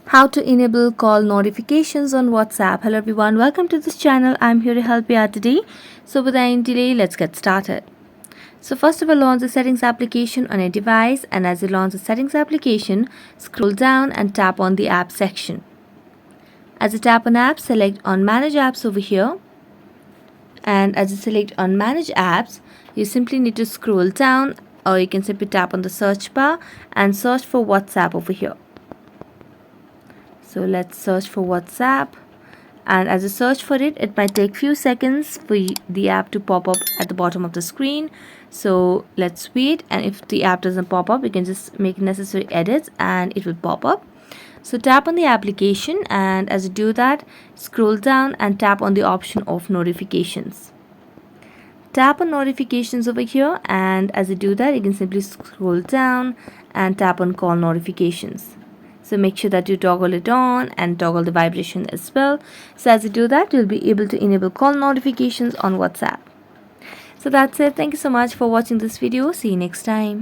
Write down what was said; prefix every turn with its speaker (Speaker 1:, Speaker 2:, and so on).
Speaker 1: How to enable call notifications on WhatsApp. Hello everyone, welcome to this channel. I'm here to help you out today. So without any delay, let's get started. So first of all, launch the settings application on your device, and as you launch the settings application, scroll down and tap on the app section. As you tap on apps, select on manage apps over here, and as you select on manage apps, you simply need to scroll down, or you can simply tap on the search bar and search for WhatsApp over here. So let's search for WhatsApp, and as you search for it, it might take few seconds for the app to pop up at the bottom of the screen. So let's wait, and if the app doesn't pop up, we can just make necessary edits and it will pop up. So tap on the application, and as you do that, scroll down and tap on the option of notifications. Tap on notifications over here, and as you do that, you can simply scroll down and tap on call notifications. So make sure that you toggle it on and toggle the vibration as well. So as you do that, you'll be able to enable call notifications on WhatsApp. So that's it. Thank you so much for watching this video. See you next time.